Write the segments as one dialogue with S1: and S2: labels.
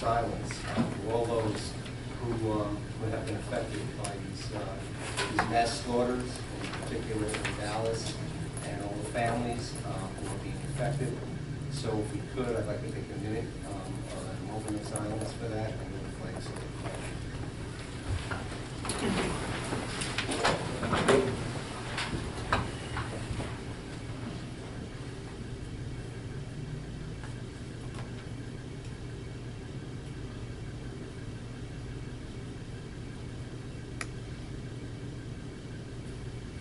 S1: silence for all those who have been affected by these mass slaughters, in particular in Dallas, and all the families who are being affected. So if we could, I'd like to take a minute or a moment of silence for that, and go to flag salute.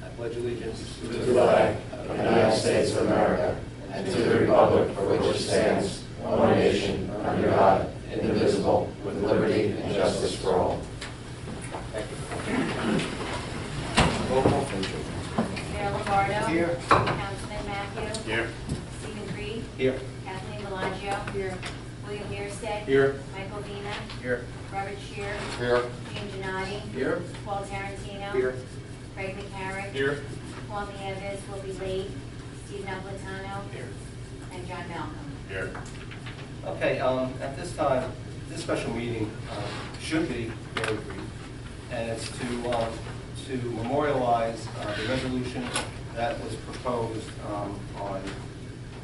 S1: I pledge allegiance
S2: to the flag of the United States of America and to the republic for which it stands, one nation, under God, indivisible, with liberty and justice for all.
S1: Thank you. Roll call.
S3: Mayor Lombardo.
S1: Here.
S3: Councilman Matthew.
S4: Here.
S3: Stephen Reed.
S1: Here.
S3: Kathleen Bellagio. Here. William Mearstead.
S1: Here.
S3: Michael Vina.
S1: Here.
S3: Robert Shear.
S4: Here.
S3: Gene Gennady.
S1: Here.
S3: Paul Tarantino.
S1: Here.
S3: Craig McCarrick.
S4: Here.
S3: Paul Nieves will be late. Steve Napolitano.
S4: Here.
S3: And John Malcolm.
S4: Here.
S1: Okay, at this time, this special meeting should be very brief, and it's to memorialize the resolution that was proposed on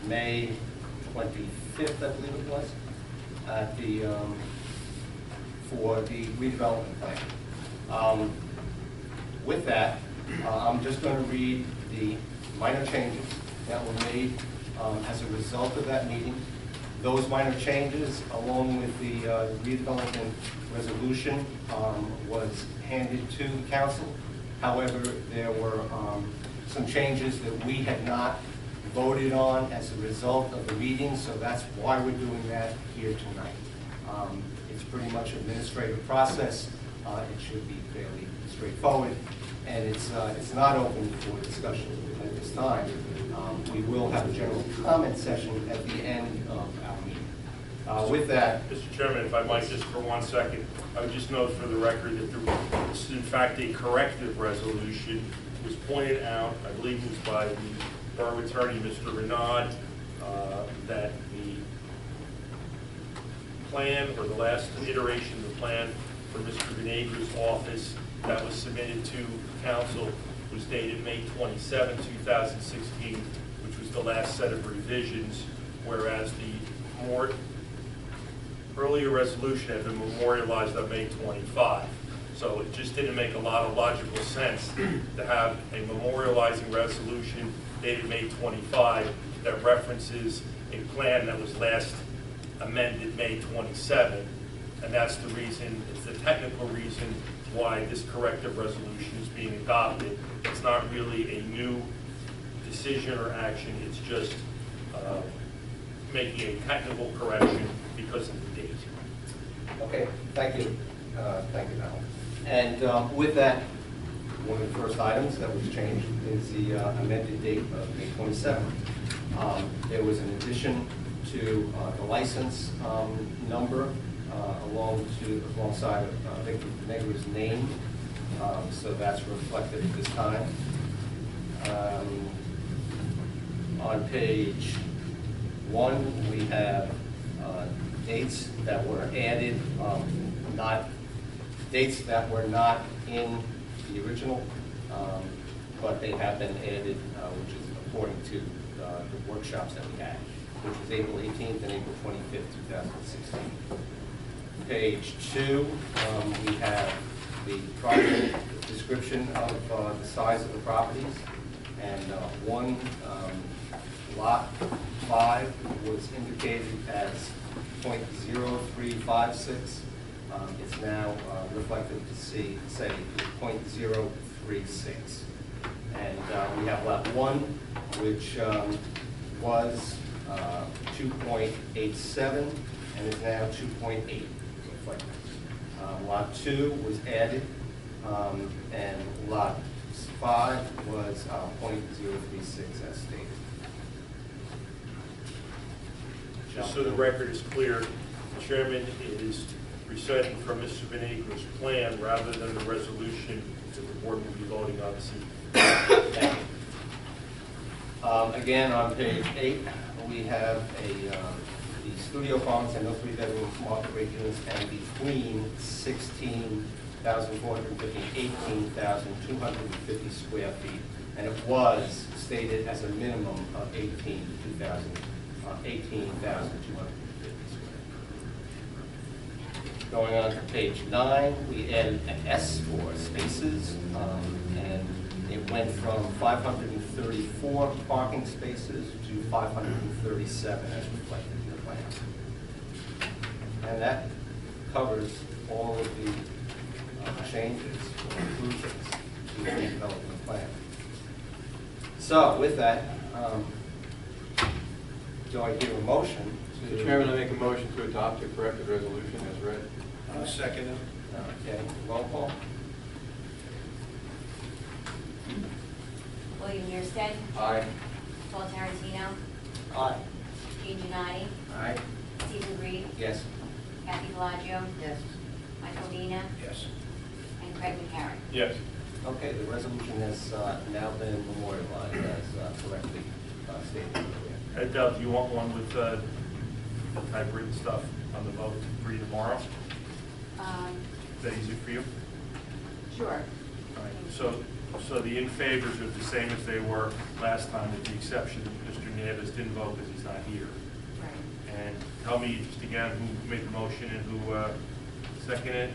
S1: May 25th, I believe it was, at the for the redevelopment plan. With that, I'm just going to read the minor changes that were made as a result of that meeting. Those minor changes, along with the redevelopment resolution, was handed to the council. However, there were some changes that we had not voted on as a result of the meeting, so that's why we're doing that here tonight. It's pretty much an administrative process. It should be fairly straightforward, and it's not open for discussion at this time. We will have a general comment session at the end of our meeting. With that,
S4: Mr. Chairman, if I might just for 1 second, I would just note for the record that this is in fact a corrective resolution. It was pointed out, I believe it was by the borough attorney, Mr. Renaud, that the plan, or the last iteration of the plan for Mr. Vinagre's office that was submitted to council was dated May 27, 2016, which was the last set of revisions, whereas the more earlier resolution had been memorialized on May 25. So it just didn't make a lot of logical sense to have a memorializing resolution dated May 25 that references a plan that was last amended May 27. And that's the reason, it's the technical reason why this corrective resolution is being adopted. It's not really a new decision or action, it's just making a technical correction because of the date.
S1: okay, thank you. Thank you, Mal. And with that, one of the first items that was changed is the amended date of May 27th. There was an addition to the license number alongside Victor Vinagre's name, so that's reflected at this time. On page 1, we have dates that were added, dates that were not in the original, but they have been added, which is according to the workshops that we had, which was April 18th and April 25th, 2016. Page 2, we have the project description of the size of the properties, and lot 5 was indicated as 0.0356. It's now reflected to say 0.036. And we have lot 1, which was 2.87 and is now 2.8. Lot 2 was added, and lot 5 was 0.036 as stated.
S4: Just so the record is clear, Chairman, it is reciting from Mr. Vinagre's plan rather than the resolution that the board will be voting on this evening.
S1: Thank you. Again, on page 8, we have the studio apartments and no 3-bedroom market operate units and between 16,450 and 18,250 square feet. And it was stated as a minimum of 18,250 square feet. Going on to page 9, we added an S for spaces, and it went from 534 parking spaces to 537 as reflected in the plan. And that covers all of the changes or improvements to the redevelopment plan. So with that, do I hear a motion to...
S5: Mr. Chairman, I make a motion to adopt the corrected resolution as read.
S2: I'll second it.
S1: Okay, roll call.
S3: William Nierstead,
S5: Aye.
S3: Paul Tarantino,
S1: Aye.
S3: Gene Genati,
S1: Aye.
S3: Stephen Reed,
S1: Yes.
S3: Kathy Bellagio,
S6: Yes.
S3: Michael Dina,
S2: Yes.
S3: and Craig McCarron.
S4: Yes.
S1: Okay, the resolution has now been memorialized as correctly stated earlier.
S4: Adele, do you want one with typewritten stuff on the vote for you tomorrow? Is that easy for you?
S6: Sure.
S4: All right. So the in favors are the same as they were last time, with the exception that Mr. Nieves didn't vote because he's not here.
S6: Right.
S4: And tell me just again who made the motion and who seconded it.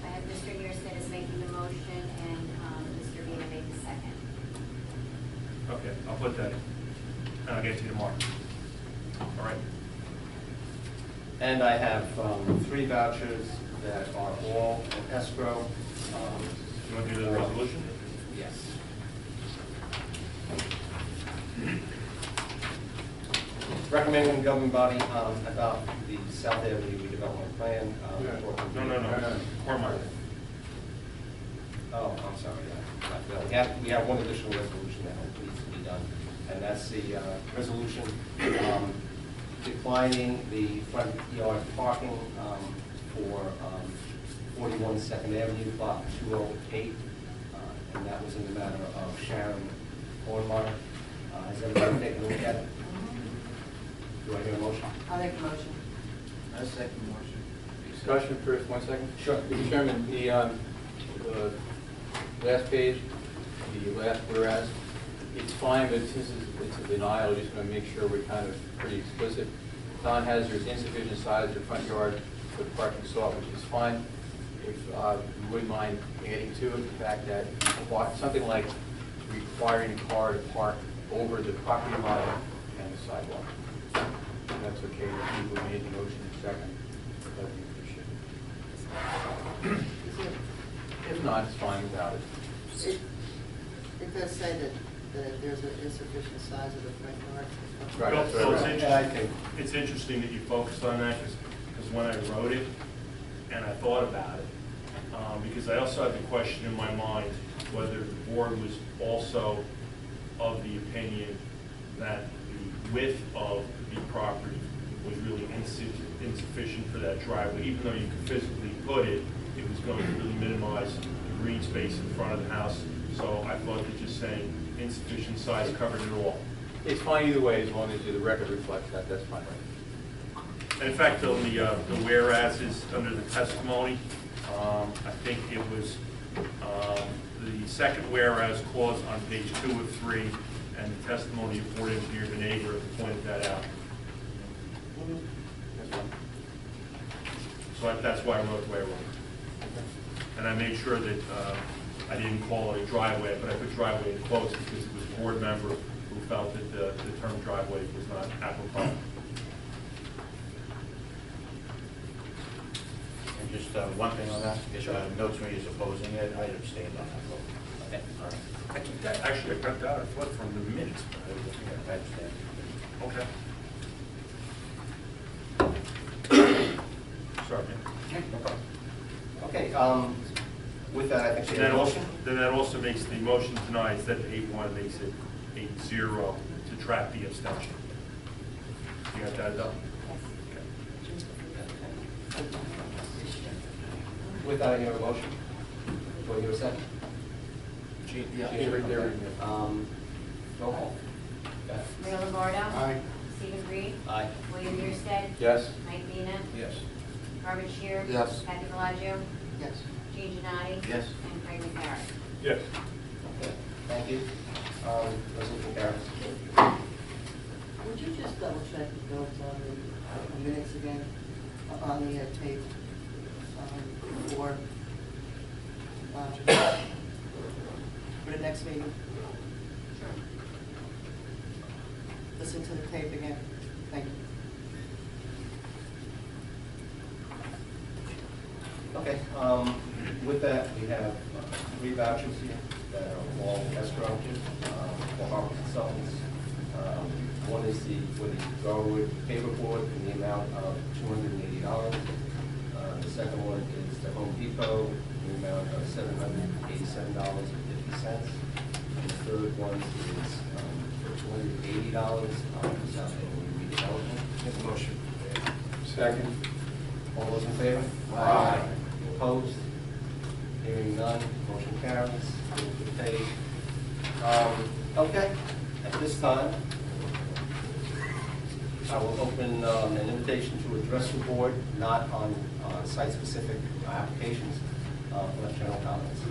S3: I have Mr. Nierstead as making the motion, and Mr. Vina made the second.
S4: Okay, I'll put that in. And I'll get to you tomorrow. All right?
S1: And I have 3 vouchers that are all in escrow.
S4: You want to do the resolution?
S1: Yes. Recommending the governing body adopt the South Avenue redevelopment plan.
S4: No. Cormier.
S1: Oh, I'm sorry. We have one additional resolution that needs to be done, and that's the resolution declining the front yard parking for 41 Second Avenue, block 208, and that was in the matter of Sharon Ormar. Has everybody taken a look at it? Do I hear a motion?
S6: I'll make a motion.
S2: I second the motion.
S5: Discussion first, 1 second.
S1: Sure.
S5: Mr. Chairman, the last page, the last whereas, it's fine, but since it's a denial, I'm just going to make sure we're kind of pretty explicit. Don has there's insufficient size of the front yard for the parking slot, which is fine. If you wouldn't mind adding to it the fact that something like requiring a car to park over the property line and the sidewalk. If that's okay with people who made the motion in second, that'd be appreciated. If not, it's fine without it.
S6: It does say that there's an insufficient size of the front yard.
S5: Right.
S4: Well, so it's
S1: Yeah, I
S4: interesting,
S1: think-
S4: it's interesting that you focused on that, because when I wrote it, and I thought about it, because I also had the question in my mind whether the board was also of the opinion that the width of the property was really insufficient for that driveway. Even though you could physically put it, it was going to really minimize the green space in front of the house. So I thought that just saying insufficient size covered it all.
S5: It's fine either way, as long as the record reflects that, that's fine.
S4: And in fact, on the whereases under the testimony, I think it was the second whereas clause on page 2 of 3, and the testimony of board engineer Venegro pointed that out.
S5: That's fine.
S4: So that's why I wrote the way I wrote it. And I made sure that I didn't call it a driveway, but I put driveway in quotes because it was a board member who felt that the term driveway was not apropos.
S2: And just one thing on that, if notes me is opposing it, I abstained on that vote.
S1: Okay.
S2: All right.
S4: I took that, actually, I cut that out, I thought from the minutes.
S2: I abstained.
S4: Okay. Sorry, man.
S1: No problem. Okay, with that, I think we
S4: Then
S1: have a
S4: also,
S1: motion.
S4: then that also makes the motion tonight, instead of 8-1, makes it 8-0 to track the abstention. You got that done?
S1: With that, I hear a motion. Do I hear a second?
S5: Yeah, right there.
S1: Roll call. Beth?
S3: Ray Lombardo.
S2: Aye.
S3: Stephen Reed,
S1: Aye.
S3: William Nierstead,
S5: Yes?
S3: Mike Dina,
S2: Yes.
S3: Robert Shear.
S2: Yes.
S3: Kathy Bellagio.
S6: Yes.
S3: Gene Gennady.
S2: Yes.
S3: And Craig McCarron.
S4: Yes.
S1: Okay, thank you. Resolution carries.
S6: Would you just double check the votes on the minutes again, on the tape, for the next meeting?
S3: Sure.
S6: Listen to the tape again. Thank you.
S1: Okay, with that, we have 3 vouchers here that are all escrow for Harper Consultants. One is for the Garwood paperboard in the amount of $280. The second one is the Home Depot in the amount of $787.50. And the third one is for $280 for South End redevelopment.
S2: Make a motion.
S1: Second. All those in favor?
S2: Aye.
S1: Opposed? Hearing none, motion carries. Bills are paid. Okay, at this time, I will open an invitation to address the board, not on site-specific applications, but general comments.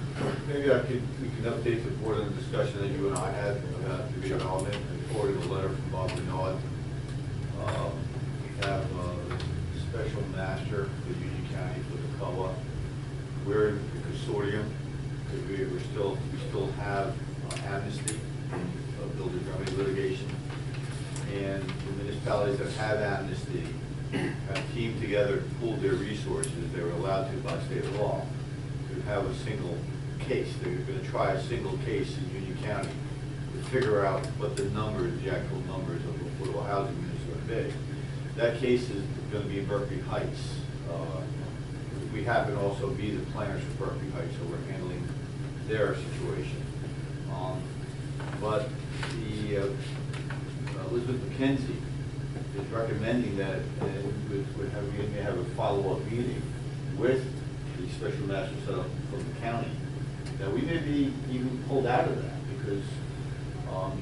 S7: Maybe we can update the board on the discussion that you and I had about the redevelopment and forwarded a letter from Bob Bernard. We have a special master for Union County for the COA. We're in the consortium. We still have amnesty in building remedy litigation. And the municipalities that have amnesty have teamed together and pooled their resources. They were allowed to by state law to have a single case. They're going to try a single case in Union County to figure out what the numbers, the actual numbers of affordable housing units are going to be. That case is going to be in Berkeley Heights. We happen to also be the planners for Berkeley Heights, so we're handling their situation. But the Elizabeth McKenzie is recommending that we may have a follow-up meeting with the special master set up from the county, that we may be even pulled out of that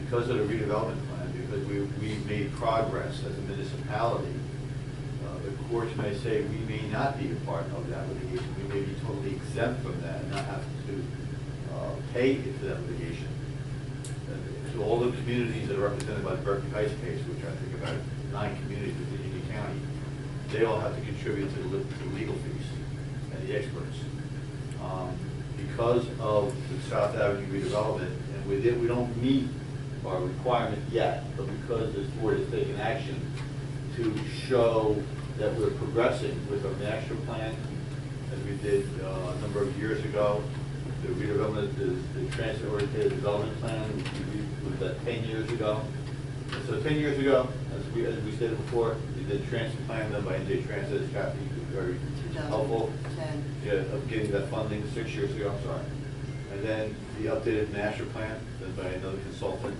S7: because of the redevelopment plan, because we've made progress as a municipality. The courts may say we may not be a part of that litigation. We may be totally exempt from that and not have to pay into that litigation. So all the communities that are represented by the Berkeley Heights case, which I think about 9 communities within Union County, they all have to contribute to the legal fees and the experts. Because of the South Avenue redevelopment, and we don't meet our requirement yet, but because this board has taken action to show that we're progressing with our master plan, as we did a number of years ago, the redevelopment, the transit-oriented development plan, was that 10 years ago. And so 10 years ago, as we stated before, we did a transit plan done by NJ Transit, it's Kathy, very helpful.
S6: 2010.
S7: Yeah, of getting that funding 6 years ago, I'm sorry. And then the updated master plan done by another consultant.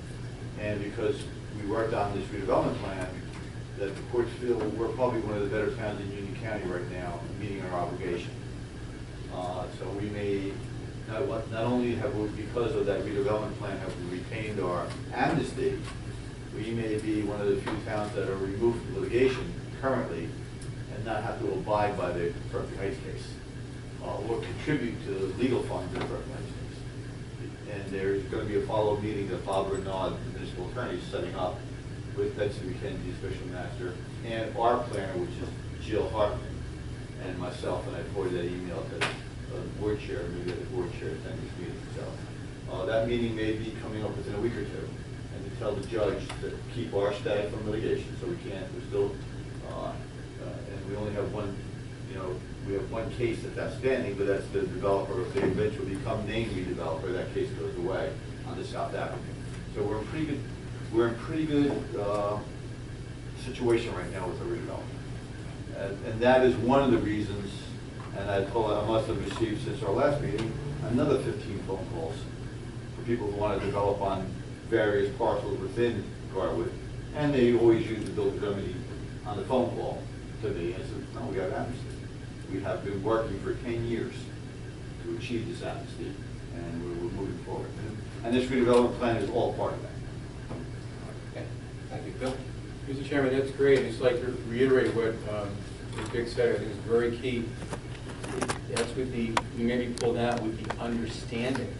S7: And because we worked on this redevelopment plan, that the courts feel we're probably one of the better towns in Union County right now, meeting our obligation. So we may, not only have we, because of that redevelopment plan, have we retained our amnesty, we may be one of the few towns that are removed from litigation currently and not have to abide by the Berkeley Heights case, or contribute to the legal funds in the Berkeley Heights case. And there's going to be a follow-up meeting that Bob Bernard, the municipal attorney, is setting up with Betsy McKenzie, special master, and our planner, which is Jill Hartman, and myself, and I forwarded that email to the board chair, maybe the board chair attend this meeting. So that meeting may be coming up within a week or two, and to tell the judge to keep our stay from litigation, so we're still, and we only have one, we have one case that's outstanding, but that's the developer. If they eventually become named redeveloper, that case goes away on the South Avenue. So we're in pretty good situation right now with the redevelopment. And that is one of the reasons, and I must have received since our last meeting, another 15 phone calls for people who want to develop on various parcels within Garwood. And they always use the building remedy on the phone call to me and said, no, we have amnesty. We have been working for 10 years to achieve this amnesty, and we're moving forward. And this redevelopment plan is all part of that.
S1: Okay, thank you. Bill?
S5: Mr. Chairman, that's great. It's like to reiterate what as Vic said, I think it's very key. That's with the, we may be pulled out with the understanding,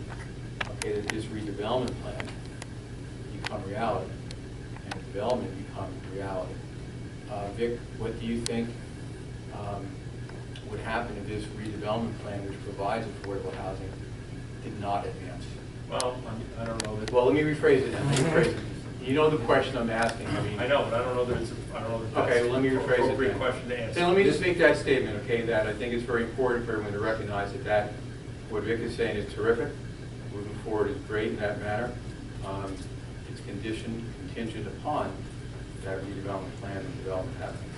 S5: okay, that this redevelopment plan become reality, and the development become reality. Vic, what do you think would happen if this redevelopment plan, which provides affordable housing, did not advance?
S4: Well, I don't know that.
S5: Well, let me rephrase it then. Let me rephrase it. You know the question I'm asking.
S4: I know, but I don't know that it's, I don't know that that's
S5: Okay, well, let me
S4: an
S5: rephrase it
S4: appropriate
S5: then.
S4: question to answer.
S5: Then let me just make that statement, okay, that I think it's very important for everyone to recognize that what Vic is saying is terrific. Moving forward is great in that manner. It's contingent upon that redevelopment plan and development happening.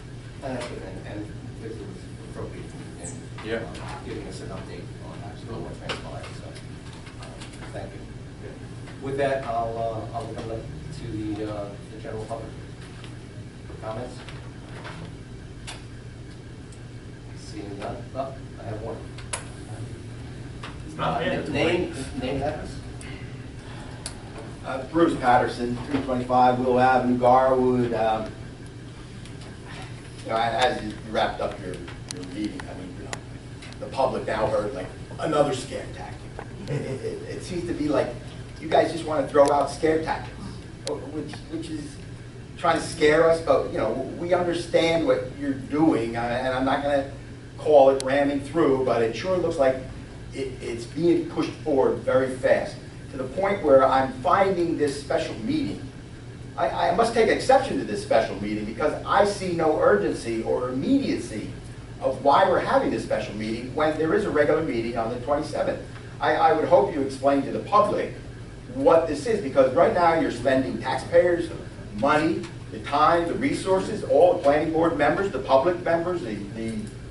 S1: And this was appropriate in
S5: Yeah.
S1: giving us an update on actually what transpired, so, thank you. With that, I'll open it to the general public. Comments? Seeing none? Oh, I have one.
S4: It's not mandatory.
S1: Name that.
S8: Bruce Patterson, 325 Willow Avenue, Garwood. As you wrapped up your meeting, I mean, the public now heard like another scare tactic. It seems to be like you guys just want to throw out scare tactics, which is trying to scare us. But we understand what you're doing, and I'm not going to call it ramming through, but it sure looks like it's being pushed forward very fast, to the point where I'm finding this special meeting, I must take exception to this special meeting because I see no urgency or immediacy of why we're having this special meeting when there is a regular meeting on the 27th. I would hope you explain to the public what this is, because right now you're spending taxpayers' money, the time, the resources, all the planning board members, the public members, the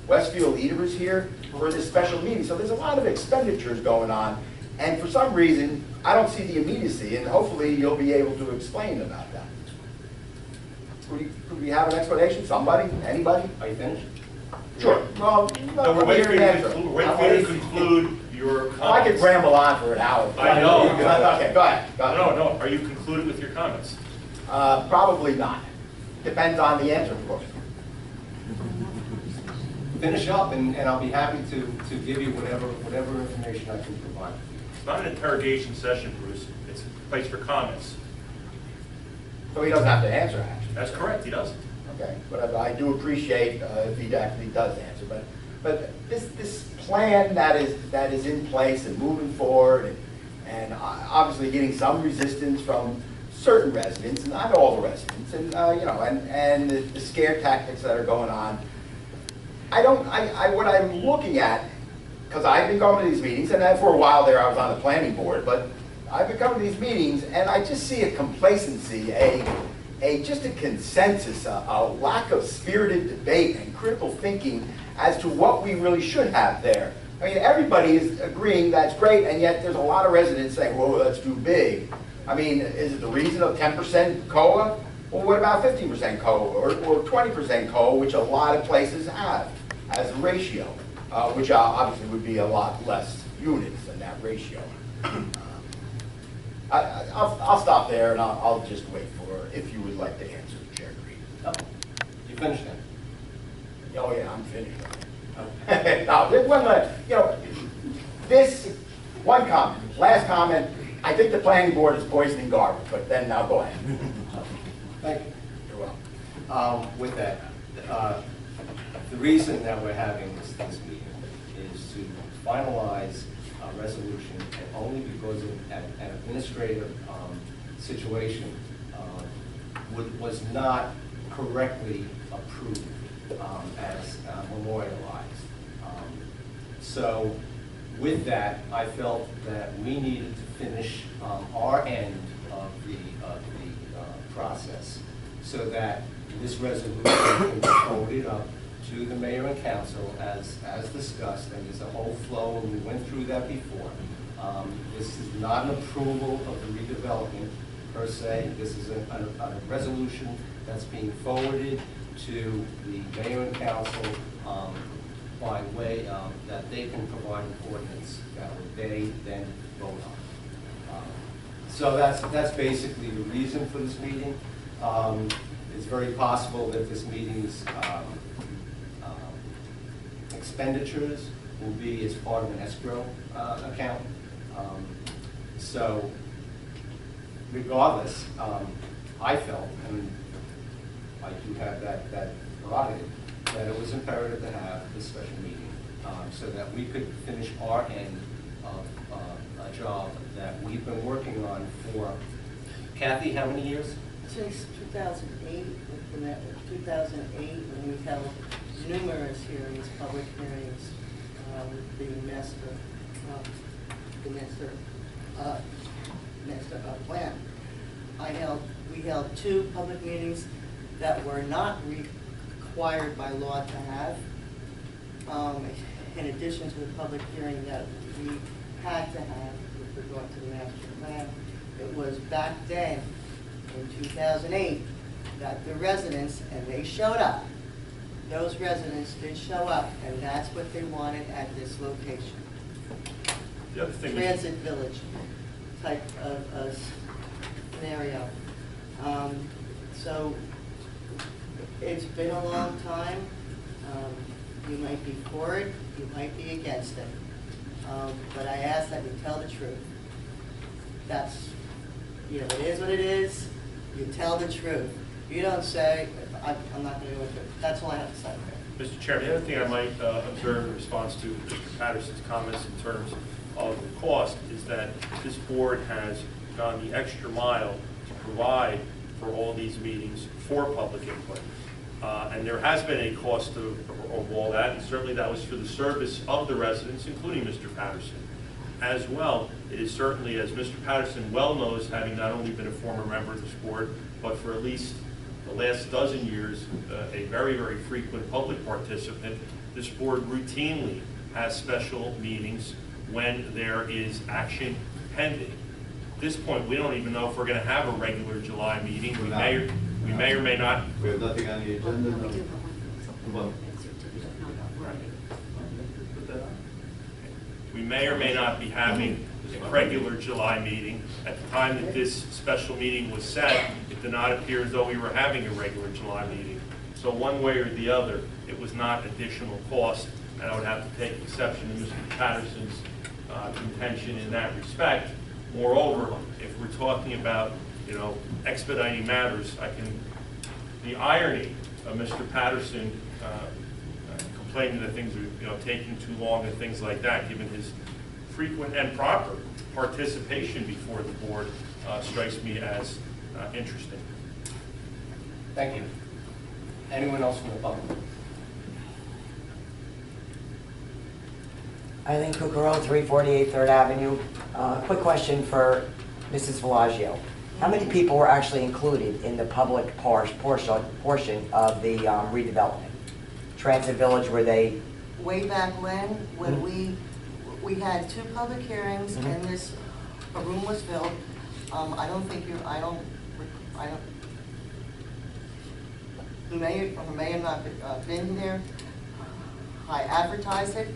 S8: Westfield Eateries here for this special meeting. So there's a lot of expenditures going on, and for some reason, I don't see the immediacy, and hopefully you'll be able to explain about that. Could we have an explanation? Somebody? Anybody?
S1: Are you finished?
S8: Sure. Well,
S4: No, we're
S8: let me
S4: waiting
S8: hear
S4: for you
S8: your
S4: to
S8: answer.
S4: conclude, we're waiting for you to conclude your comments.
S8: Oh, I could ramble on for an hour.
S4: I know.
S8: Okay, go ahead.
S4: No, are you concluded with your comments?
S8: Probably not. Depends on the answer, of course.
S1: Finish up, and I'll be happy to give you whatever information I can provide.
S4: It's not an interrogation session, Bruce. It's a place for comments.
S8: So he doesn't have to answer, actually.
S4: That's correct, he doesn't.
S8: Okay, but I do appreciate if he actually does answer. But this plan that is in place and moving forward, and obviously getting some resistance from certain residents, not all the residents, and and the scare tactics that are going on. What I'm looking at, because I've been going to these meetings, and for a while there I was on the planning board, but I've been coming to these meetings, and I just see a complacency, just a consensus, a lack of spirited debate and critical thinking as to what we really should have there. I mean, everybody is agreeing that's great, and yet there's a lot of residents saying, whoa, that's too big. I mean, is it the reason of 10% COA? Well, what about 15% COA or 20% COA, which a lot of places have as a ratio, which obviously would be a lot less units than that ratio. I'll stop there, and I'll just wait for if you would like to answer, Chair Green.
S1: No. You finished then?
S8: Oh yeah, I'm finished. No, there's this one comment, last comment. I think the planning board is poisoning garbage, but then now go ahead.
S1: Thank you.
S8: You're welcome.
S1: With that, the reason that we're having this meeting is to finalize a resolution, and only because of an administrative situation was not correctly approved as memorialized. So with that, I felt that we needed to finish our end of the process so that this resolution can be voted up to the mayor and council as discussed, and there's a whole flow, and we went through that before. This is not an approval of the redevelopment per se. This is a resolution that's being forwarded to the mayor and council by way that they can provide an ordinance that they then vote on. So that's basically the reason for this meeting. It's very possible that this meeting's expenditures will be as part of an escrow account. So regardless, I felt, and I do have that prerogative, that it was imperative to have this special meeting so that we could finish our end of a job that we've been working on for, Kathy, how many years?
S6: Since 2008, 2008, when we held numerous hearings, public hearings, master plan. We held 2 public meetings that were not required by law to have, in addition to the public hearing that we had to have with regard to the master plan. It was back then, in 2008, that the residents, and they showed up, those residents did show up, and that's what they wanted at this location.
S4: The other thing,
S6: Transit village type of scenario. So it's been a long time. You might be for it, you might be against it. But I ask that you tell the truth. That's, it is what it is. You tell the truth. You don't say, I'm not going to go into it. That's all I have to say.
S4: Mr. Chairman, the other thing I might observe in response to Mr. Patterson's comments in terms of the cost is that this board has gone the extra mile to provide for all these meetings for public input. And there has been a cost of all that, and certainly that was for the service of the residents, including Mr. Patterson. As well, it is certainly, as Mr. Patterson well knows, having not only been a former member of this board, but for at least the last dozen years, a very, very frequent public participant, this board routinely has special meetings when there is action pending. At this point, we don't even know if we're going to have a regular July meeting. We may or may not.
S7: We have nothing on the agenda, no? Well,
S4: We may or may not be having a regular July meeting. At the time that this special meeting was set, it did not appear as though we were having a regular July meeting. So one way or the other, it was not additional cost, and I would have to take exception to Mr. Patterson's contention in that respect. Moreover, if we're talking about, expediting matters, the irony of Mr. Patterson complaining that things are, taking too long and things like that, given his frequent and proper participation before the board, strikes me as interesting.
S1: Thank you. Anyone else from the public?
S9: Eileen Cucaro, 348 3rd Avenue. Quick question for Mrs. Bellagio. How many people were actually included in the public portion of the redevelopment? Transit Village, were they?
S6: Way back when we had 2 public hearings and a room was filled. I don't, who may have not been there. I advertised it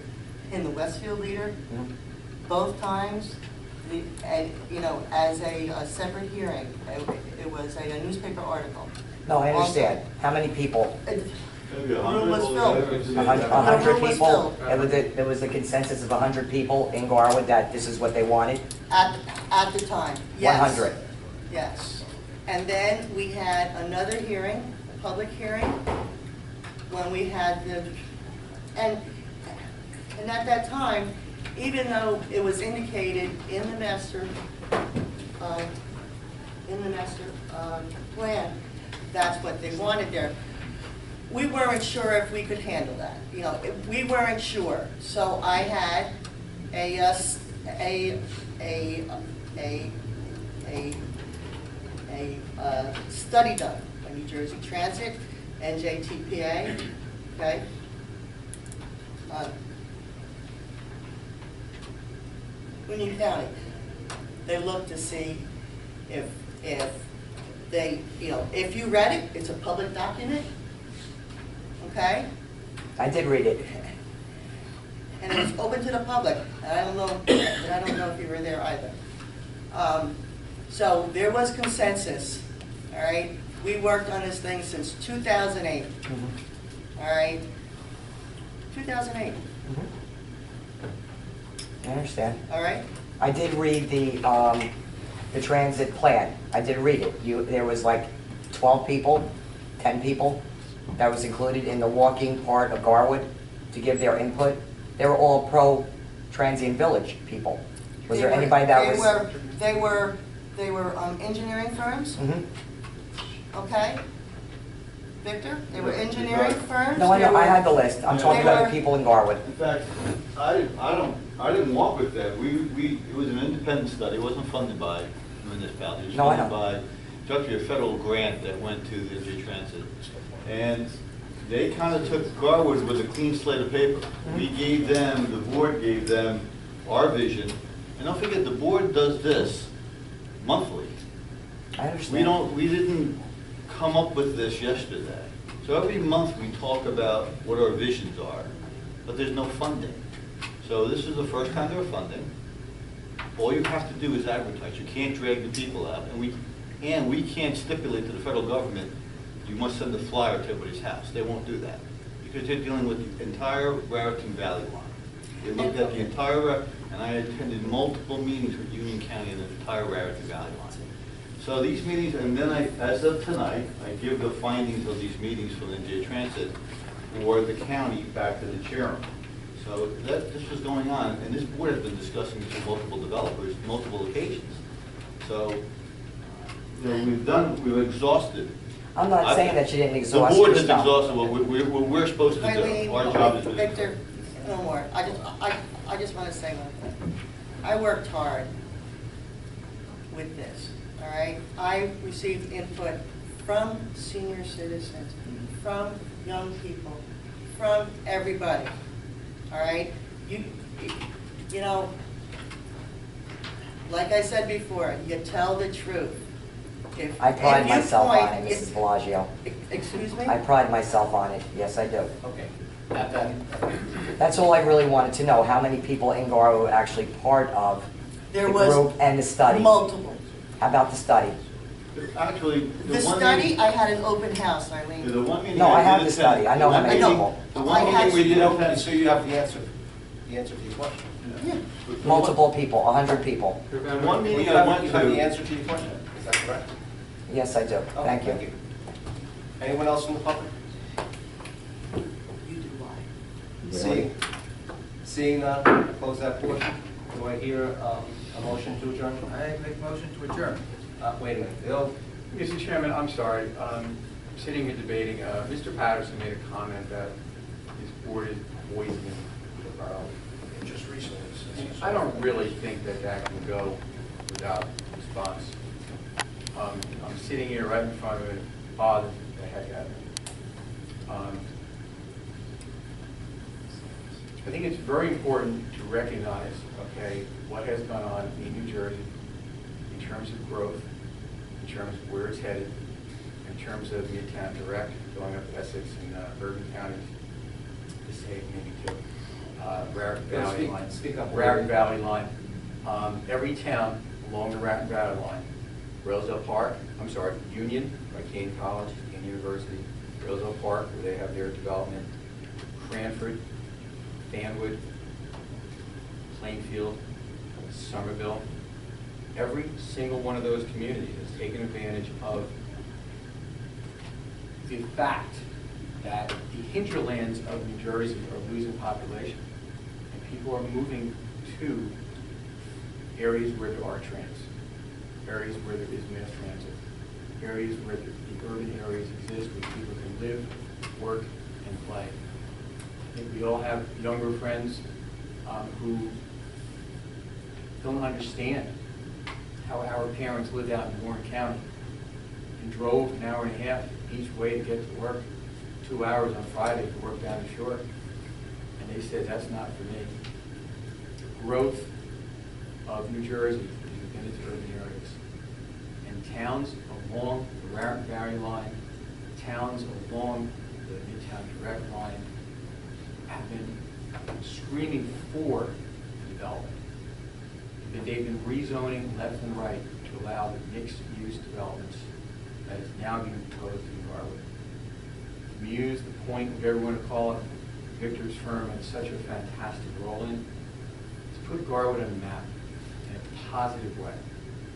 S6: in the Westfield Leader both times, as a separate hearing. It was a newspaper article.
S9: No, I understand. How many people?
S7: maybe
S6: The room was filled.
S9: 100
S6: The room was
S9: people?
S6: filled.
S9: There was a consensus of 100 people in Garwood that this is what they wanted?
S6: At the time, yes.
S9: 100?
S6: Yes. And then we had another hearing, a public hearing, when we had and at that time, even though it was indicated in the master plan, that's what they wanted there. We weren't sure if we could handle that. We weren't sure. So I had a study done by New Jersey Transit, NJTPA, okay? Union County. They looked to see if they, if you read it, it's a public document, okay?
S9: I did read it.
S6: And it's open to the public. And I don't know if you were there either. So there was consensus, all right? We worked on this thing since 2008, all right? 2008,
S9: I understand.
S6: all right?
S9: I did read the transit plan. I did read it. There was like 12 people, 10 people that was included in the walking part of Garwood to give their input. They were all pro-transient village people. Was there anybody that was?
S6: They were engineering firms,
S9: Mhm.
S6: okay? Victor, they were engineering firms.
S9: No, I know,
S6: they
S9: I
S6: were-
S9: had the list. I'm talking about the
S6: They were-
S9: people in Garwood.
S7: In fact, I didn't walk with that. It was an independent study. It wasn't funded by municipality. It was
S9: No, I
S7: funded
S9: know.
S7: by, it's actually a federal grant that went to the NJ Transit. And they kind of took Garwood with a clean slate of paper. We gave them, the board gave them our vision. And don't forget, the board does this monthly.
S9: I understand.
S7: We didn't come up with this yesterday. So every month we talk about what our visions are, but there's no funding. So this is the first time there are funding. All you have to do is advertise. You can't drag the people out. And we can't stipulate to the federal government, you must send a flyer to everybody's house. They won't do that. Because they're dealing with the entire Raritan Valley line. They looked at the entire, and I attended multiple meetings with Union County and the entire Raritan Valley line. So these meetings, and then as of tonight, I give the findings of these meetings from the NJ Transit for the county back to the chairman. So this was going on, and this board has been discussing this with multiple developers, multiple occasions. So, we've exhausted.
S9: I'm not saying that you didn't exhaust
S7: The board
S9: your
S7: has
S9: stuff.
S7: exhaused what we're supposed to
S6: Eileen,
S7: do. Our job is to.
S6: Victor, no more. I just want to say one thing. I worked hard with this, all right? I received input from senior citizens, from young people, from everybody, all right? You know, like I said before, you tell the truth.
S9: I pride
S6: If you
S9: myself on
S6: point-
S9: it, Mrs. Bellagio.
S6: Excuse me?
S9: I pride myself on it. Yes, I do.
S8: Okay.
S9: That's all I really wanted to know, how many people in Garwood were actually part of the
S6: There was
S9: group and the study.
S6: multiple.
S9: How about the study?
S7: Actually,
S6: The
S7: one
S6: study,
S7: meeting-
S6: I had an open house, Eileen.
S7: The one meeting
S9: No, I have
S7: did
S9: the study.
S7: attend-
S9: I know how many
S6: I know.
S9: people.
S7: The
S6: I
S7: one
S6: had
S7: meeting we
S6: to-
S7: did
S1: Okay,
S7: attend.
S1: so you have the answer to your question.
S6: Yeah.
S9: Multiple people, 100 people.
S7: The one
S1: Well,
S7: meeting
S1: you
S7: I
S1: have
S7: went
S1: you have the
S7: to,
S1: answer to your question, is that correct?
S9: Yes, I do.
S1: Oh,
S9: Thank you.
S1: Anyone else in the public?
S6: You do lie.
S1: Seeing none, close that portion. Do I hear a motion to adjourn?
S5: I make motion to adjourn.
S1: Wait a minute, Bill?
S5: Mr. Chairman, I'm sorry. Sitting here debating, Mr. Patterson made a comment that his board is poisoning the borough.
S1: Just recently.
S5: I don't really think that that can go without response. I'm sitting here right in front of it, bothered the heck out of me. I think it's very important to recognize, okay, what has gone on in New Jersey in terms of growth, in terms of where it's headed, in terms of Midtown Direct, going up Essex and Bergen counties, Passaic maybe too, Raritan Valley line.
S1: Speak up.
S5: Raritan Valley line. Every town along the Raritan Valley line, Roselle Park, Union, by Kane College, Kane University, Roselle Park, where they have their development, Cranford, Fanwood, Plainfield, Somerville. Every single one of those communities has taken advantage of the fact that the hinterlands of New Jersey are losing population, and people are moving to areas where there are trains, areas where there is mass transit, areas where the urban areas exist where people can live, work, and play. I think we all have younger friends who don't understand how our parents lived out in Warren County and drove an hour and a half each way to get to work, 2 hours on Friday to work down the shore. And they said, that's not for me. The growth of New Jersey is within its urban areas. And towns along the Raritan Valley line, towns along the Midtown Direct line have been screaming for development. They've been rezoning left and right to allow the mixed-use developments that is now being proposed in Garwood. The Muse, the Point, whatever you want to call it, Victor's firm had such a fantastic role in, to put Garwood on the map in a positive way.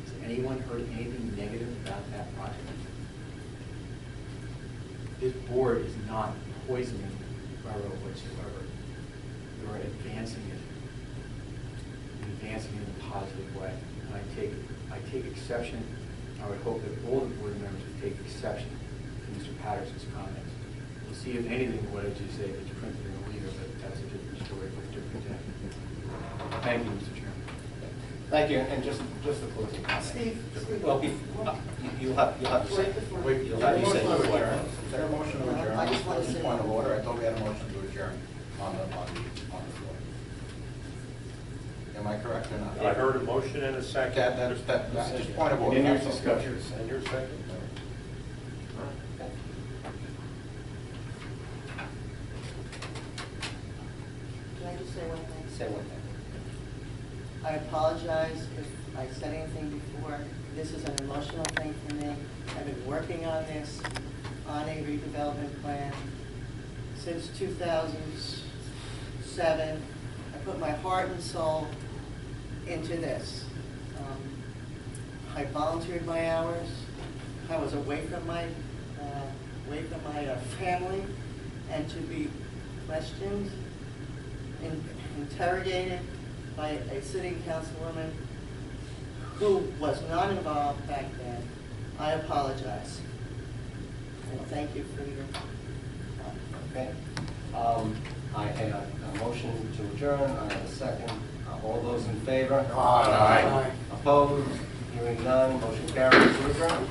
S5: Has anyone heard anything negative about that project? This board is not poisoning Borough whatsoever. We're advancing it. Advancing it in a positive way. And I take exception, I would hope that all the board members would take exception to Mr. Patterson's comments. We'll see if anything what I just said is printed in the leader, but that's a different story for a different day. Thank you, Mr. Chairman.
S1: Thank you, and just a closing comment.
S6: Steve,
S1: Well, you'll have to say. You'll have to say.
S8: Is there a motion to adjourn?
S6: I just want to say-
S8: Point of order, I thought we had a motion to adjourn on the floor. Am I correct or not?
S4: I heard a motion and a second.
S8: That's just point of order.
S5: And your
S8: that's all.
S5: discussion.
S4: And your second?
S6: Can I just say one thing?
S1: Say one thing.
S6: I apologize if I said anything before. This is an emotional thing for me. I've been working on this, on a redevelopment plan since 2007. I put my heart and soul into this. I volunteered my hours. I was away from my family, and to be questioned and interrogated by a sitting councilwoman who was not involved back then, I apologize. And thank you for your
S1: Okay. I have a motion to adjourn. I have a second. All those in favor?
S8: Aye.
S1: Opposed? Hearing none, motion carries to adjourn.